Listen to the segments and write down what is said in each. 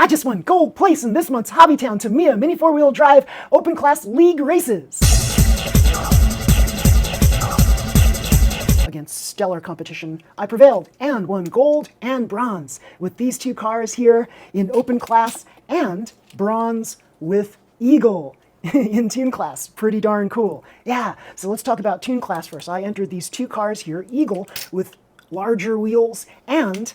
I just won gold place in this month's Hobbytown Tamiya Mini 4-wheel drive open class league races. Against stellar competition, I prevailed and won gold and bronze with these two cars here in open class and bronze with Eagle in tune class. Pretty darn cool. Yeah, so let's talk about tune class first. I entered these two cars here, Eagle with larger wheels and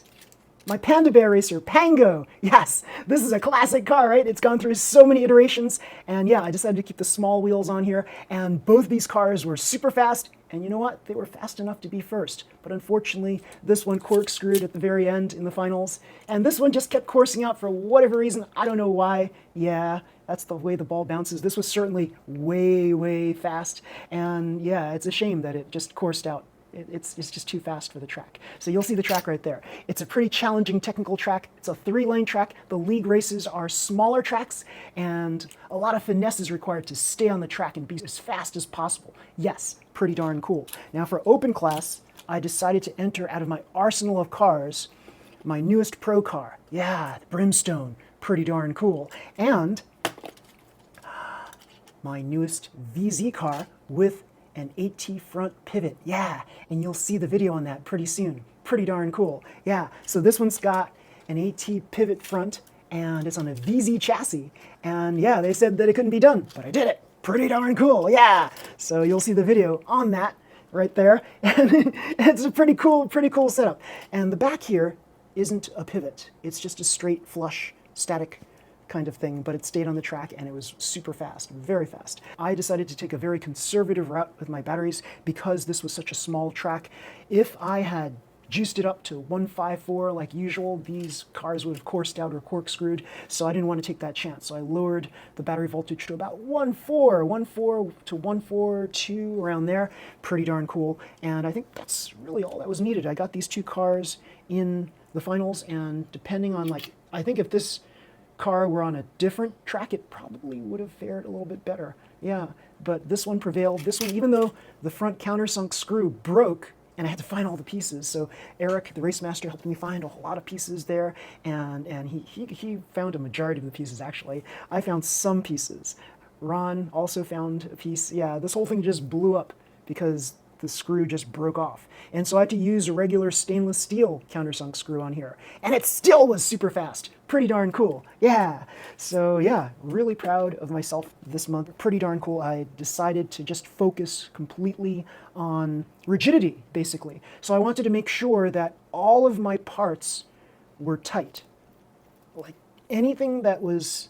my Panda Bear racer, Pango. Yes, this is a classic car, right? It's gone through so many iterations. And yeah, I decided to keep the small wheels on here. And both these cars were super fast. And you know what? They were fast enough to be first. But unfortunately, this one corkscrewed at the very end in the finals. And this one just kept coursing out for whatever reason. I don't know why. Yeah, that's the way the ball bounces. This was certainly way, way fast. And yeah, it's a shame that it just coursed out. It's just too fast for the track. So you'll see the track right there. It's a pretty challenging technical track. It's a 3-lane track. The league races are smaller tracks, and a lot of finesse is required to stay on the track and be as fast as possible. Yes, pretty darn cool. Now for open class, I decided to enter out of my arsenal of cars my newest pro car. Yeah, the Brimstone. Pretty darn cool. And my newest VZ car with an AT front pivot. Yeah, and you'll see the video on that pretty soon. Pretty darn cool. Yeah, so this one's got an AT pivot front and it's on a VZ chassis. And yeah, they said that it couldn't be done, but I did it. Pretty darn cool. Yeah, so you'll see the video on that right there. And it's a pretty cool setup. And the back here isn't a pivot. It's just a straight flush static kind of thing, but it stayed on the track and it was super fast, very fast. I decided to take a very conservative route with my batteries because this was such a small track. If I had juiced it up to 154 like usual, these cars would have coursed out or corkscrewed, so I didn't want to take that chance. So I lowered the battery voltage to about 1.4 to 1.42, around there. Pretty darn cool. And I think that's really all that was needed. I got these two cars in the finals, and depending on, like, I think if this car were on a different track, it probably would have fared a little bit better. Yeah, but this one prevailed. This one, even though the front countersunk screw broke and I had to find all the pieces, so Eric, the race master, helped me find a whole lot of pieces there, and he found a majority of the pieces, actually. I found some pieces. Ron also found a piece. Yeah, this whole thing just blew up because the screw just broke off. And so I had to use a regular stainless steel countersunk screw on here. And it still was super fast. Pretty darn cool. Yeah. So yeah, really proud of myself this month. Pretty darn cool. I decided to just focus completely on rigidity, basically. So I wanted to make sure that all of my parts were tight. Like anything that was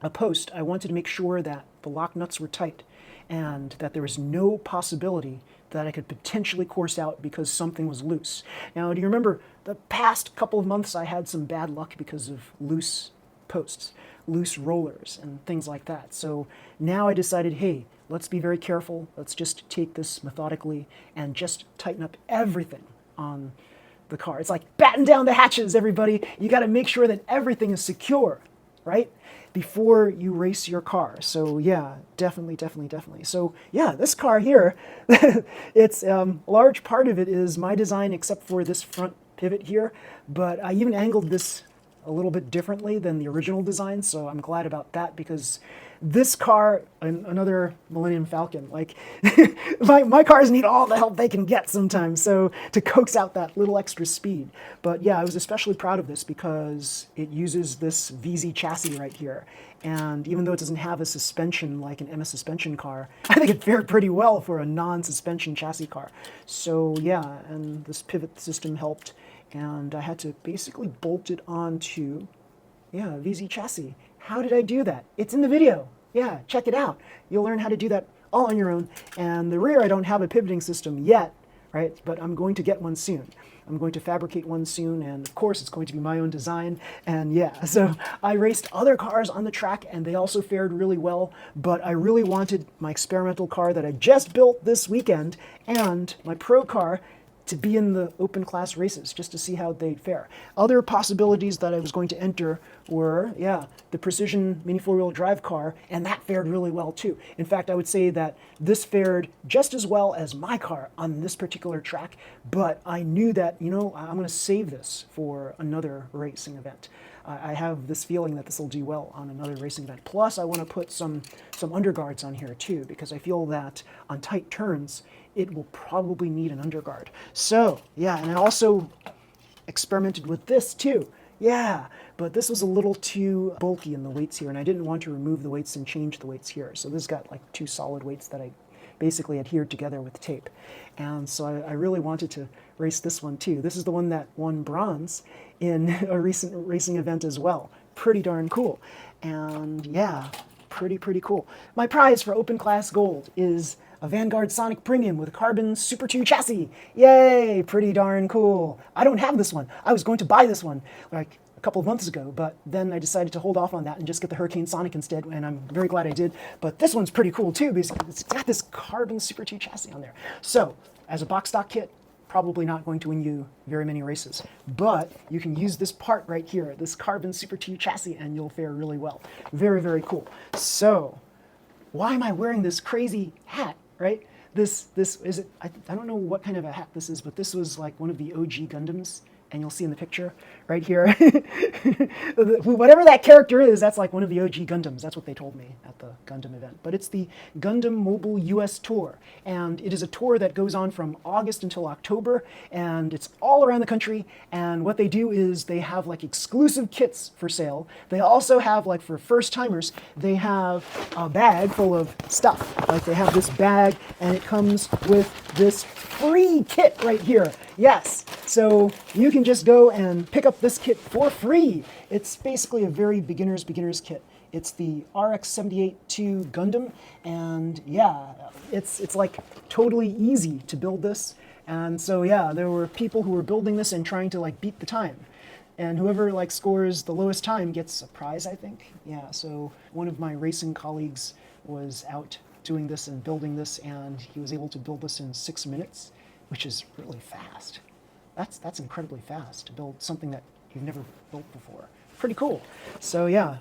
a post, I wanted to make sure that the lock nuts were tight and that there was no possibility that I could potentially course out because something was loose. Now, do you remember the past couple of months I had some bad luck because of loose posts, loose rollers, and things like that. So now I decided, hey, let's be very careful. Let's just take this methodically and just tighten up everything on the car. It's like batten down the hatches, everybody. You got to make sure that everything is secure, right, before you race your car. So yeah, definitely. So yeah, this car here, it's a large part of it is my design except for this front pivot here, but I even angled this a little bit differently than the original design, so I'm glad about that because this car, another Millennium Falcon, like my cars need all the help they can get sometimes, so to coax out that little extra speed. But yeah, I was especially proud of this because it uses this VZ chassis right here. And even though it doesn't have a suspension like an MS suspension car, I think it fared pretty well for a non-suspension chassis car. So yeah, and this pivot system helped. And I had to basically bolt it onto, yeah, VZ chassis. How did I do that? It's in the video. Yeah, check it out. You'll learn how to do that all on your own. And the rear, I don't have a pivoting system yet, right? But I'm going to get one soon. I'm going to fabricate one soon, and of course it's going to be my own design. And yeah, so I raced other cars on the track and they also fared really well, but I really wanted my experimental car that I just built this weekend and my pro car to be in the open class races just to see how they'd fare. Other possibilities that I was going to enter were, yeah, the Precision Mini 4-wheel drive car, and that fared really well too. In fact, I would say that this fared just as well as my car on this particular track, but I knew that, you know, I'm going to save this for another racing event. I have this feeling that this will do well on another racing event. Plus, I want to put some underguards on here too, because I feel that on tight turns, it will probably need an underguard. So, yeah, and I also experimented with this too. Yeah, but this was a little too bulky in the weights here, and I didn't want to remove the weights and change the weights here. So this got like 2 solid weights that I basically adhered together with tape. And so I really wanted to race this one too. This is the one that won bronze in a recent racing event as well. Pretty darn cool. And yeah, pretty cool. My prize for Open Class Gold is a Vanguard Sonic Premium with a carbon Super 2 chassis. Yay, pretty darn cool. I don't have this one. I was going to buy this one like a couple of months ago, but then I decided to hold off on that and just get the Hurricane Sonic instead, and I'm very glad I did. But this one's pretty cool too, because it's got this carbon Super 2 chassis on there. So, as a box stock kit, probably not going to win you very many races, but you can use this part right here, this carbon Super 2 chassis, and you'll fare really well. Very cool. So, why am I wearing this crazy hat, right? This is it. I don't know what kind of a hat this is, but this was like one of the OG Gundams, and you'll see in the picture right here. Whatever that character is, that's like one of the OG Gundams. That's what they told me at the Gundam event. But it's the Gundam Mobile US Tour, and it is a tour that goes on from August until October, and it's all around the country. And what they do is they have like exclusive kits for sale. They also have, like, for first timers, they have a bag full of stuff. Like, they have this bag, and it comes with this free kit right here. Yes, so you can just go and pick up this kit for free. It's basically a very beginner's kit. It's the RX-78-2 Gundam, and yeah, it's like totally easy to build this. And so yeah, there were people who were building this and trying to like beat the time. And whoever like scores the lowest time gets a prize, I think. Yeah, so one of my racing colleagues was out doing this and building this, and he was able to build this in 6 minutes, which is really fast. That's incredibly fast to build something that you've never built before. Pretty cool. So yeah,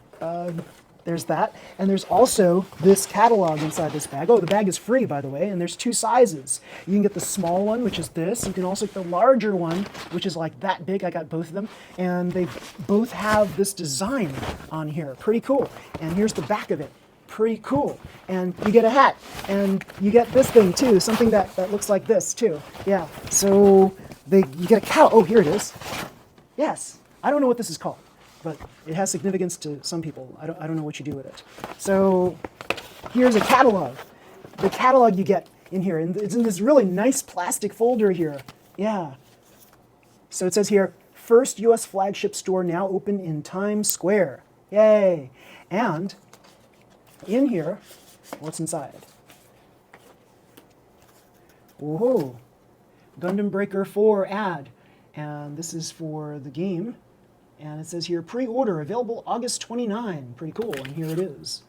there's that. And there's also this catalog inside this bag. Oh, the bag is free, by the way, and there's 2 sizes. You can get the small one, which is this. You can also get the larger one, which is like that big. I got both of them. And they both have this design on here. Pretty cool. And here's the back of it. Pretty cool. And you get a hat, and you get this thing too, something that looks like this too. Yeah, so you get a cow. Oh, here it is. Yes, I don't know what this is called, but it has significance to some people. I don't know what you do with it. So here's a catalog. The catalog you get in here, and it's in this really nice plastic folder here. Yeah. So it says here, first U.S. flagship store now open in Times Square. Yay. And in here, what's inside? Whoa, Gundam Breaker 4 ad. And this is for the game. And it says here, pre-order, available August 29. Pretty cool, and here it is.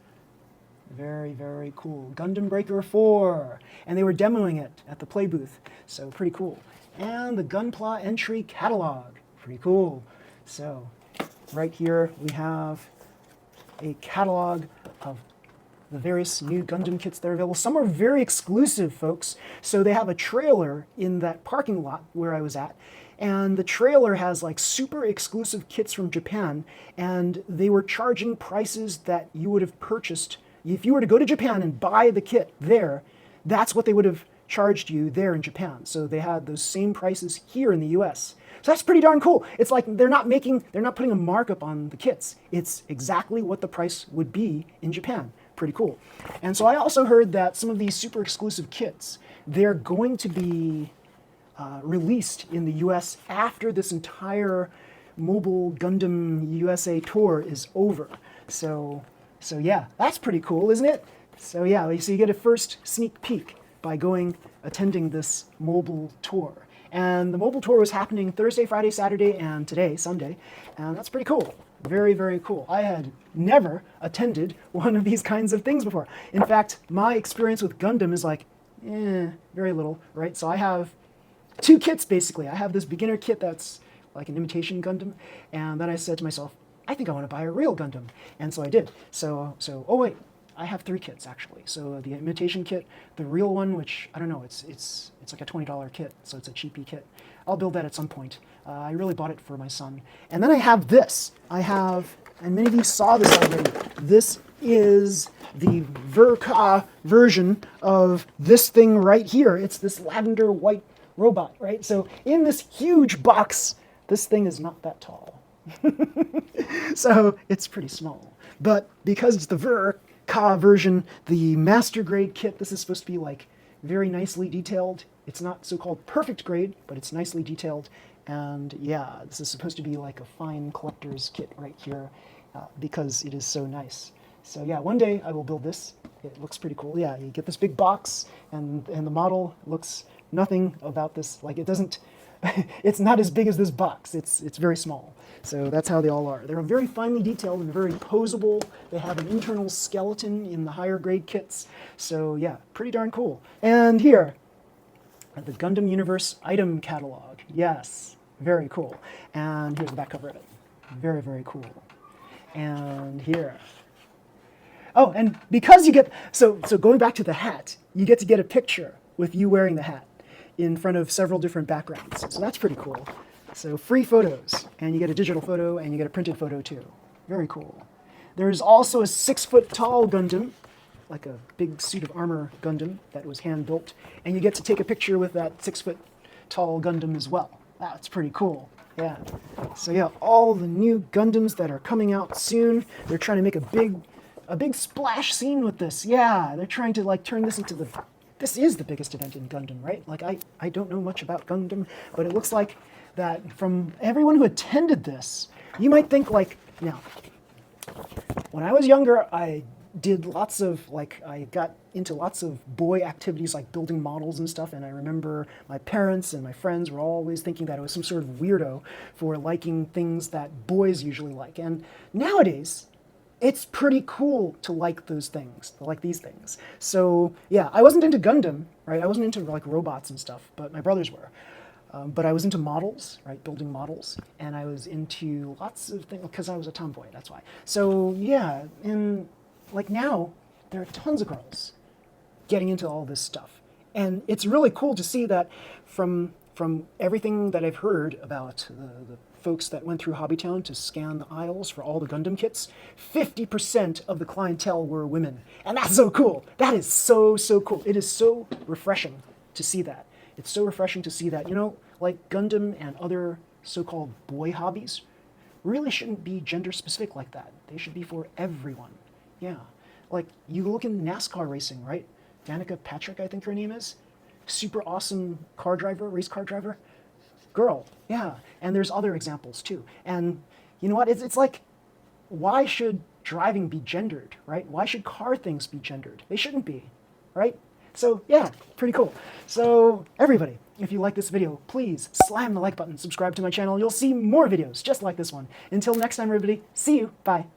Very cool. Gundam Breaker 4. And they were demoing it at the play booth, so pretty cool. And the Gunpla entry catalog. Pretty cool. So, right here we have a catalog of the various new Gundam kits that are available. Some are very exclusive, folks. So they have a trailer in that parking lot where I was at, and the trailer has like super exclusive kits from Japan, and they were charging prices that you would have purchased. If you were to go to Japan and buy the kit there, that's what they would have charged you there in Japan. So they had those same prices here in the US. So that's pretty darn cool. It's like they're not putting a markup on the kits. It's exactly what the price would be in Japan. Pretty cool. And so I also heard that some of these super exclusive kits, they're going to be released in the US after this entire Mobile Gundam USA tour is over. So yeah, that's pretty cool, isn't it? So yeah, so you get a first sneak peek by attending this mobile tour. And the mobile tour was happening Thursday, Friday, Saturday, and today, Sunday. And that's pretty cool. Very cool. I had never attended one of these kinds of things before. In fact, my experience with Gundam is like, very little, right? So I have 2 kits, basically. I have this beginner kit that's like an imitation Gundam, and then I said to myself, I think I want to buy a real Gundam. And so I did. Oh wait, I have 3 kits actually. So the imitation kit, the real one, which I don't know, it's like a $20 kit, so it's a cheapy kit. I'll build that at some point. I really bought it for my son. And then I have this. And many of you saw this already. This is the Verka version of this thing right here. It's this lavender white robot, right? So in this huge box, this thing is not that tall. So it's pretty small. But because it's the Verka version, the master grade kit, this is supposed to be like very nicely detailed. It's not so-called perfect grade, but it's nicely detailed. And yeah, this is supposed to be like a fine collector's kit right here because it is so nice. So yeah, one day I will build this. It looks pretty cool. Yeah, you get this big box, and the model looks nothing about this. Like it doesn't, it's not as big as this box. It's very small. So that's how they all are. They're very finely detailed and very posable. They have an internal skeleton in the higher grade kits. So yeah, pretty darn cool. And here, the Gundam Universe item catalog. Yes, very cool. And here's the back cover of it. Very, very cool. And here. Oh, and because you get, so going back to the hat, you get to get a picture with you wearing the hat in front of several different backgrounds. So that's pretty cool. So free photos, and you get a digital photo, and you get a printed photo too. Very cool. There's also a 6-foot-tall Gundam, like a big suit of armor Gundam that was hand-built, and you get to take a picture with that 6-foot-tall Gundam as well. That's pretty cool. Yeah. So yeah, all the new Gundams that are coming out soon. They're trying to make a big splash scene with this. Yeah, they're trying to like turn this into this is the biggest event in Gundam, right? Like I don't know much about Gundam, but it looks like that from everyone who attended this, you might think like, now, when I was younger, I did lots of, I got into lots of boy activities like building models and stuff, and I remember my parents and my friends were always thinking that I was some sort of weirdo for liking things that boys usually like. And nowadays, it's pretty cool to like those things, to like these things. So yeah, I wasn't into Gundam, right? I wasn't into like robots and stuff, but my brothers were. But I was into models, right? Building models. And I was into lots of things, because I was a tomboy, that's why. So yeah, and like now, there are tons of girls getting into all this stuff. And it's really cool to see that from everything that I've heard about the folks that went through Hobbytown to scan the aisles for all the Gundam kits, 50% of the clientele were women. And that's so cool. That is so, so cool. It is so refreshing to see that. It's so refreshing to see that, you know, like Gundam and other so-called boy hobbies really shouldn't be gender specific like that. They should be for everyone. Yeah. Like you look in NASCAR racing, right? Danica Patrick, I think her name is. Super awesome car driver, race car driver. Girl, yeah. And there's other examples too. And you know what? It's like, why should driving be gendered, right? Why should car things be gendered? They shouldn't be, right? So yeah, pretty cool. So everybody, if you like this video, please slam the like button, subscribe to my channel. You'll see more videos just like this one. Until next time, everybody, see you. Bye.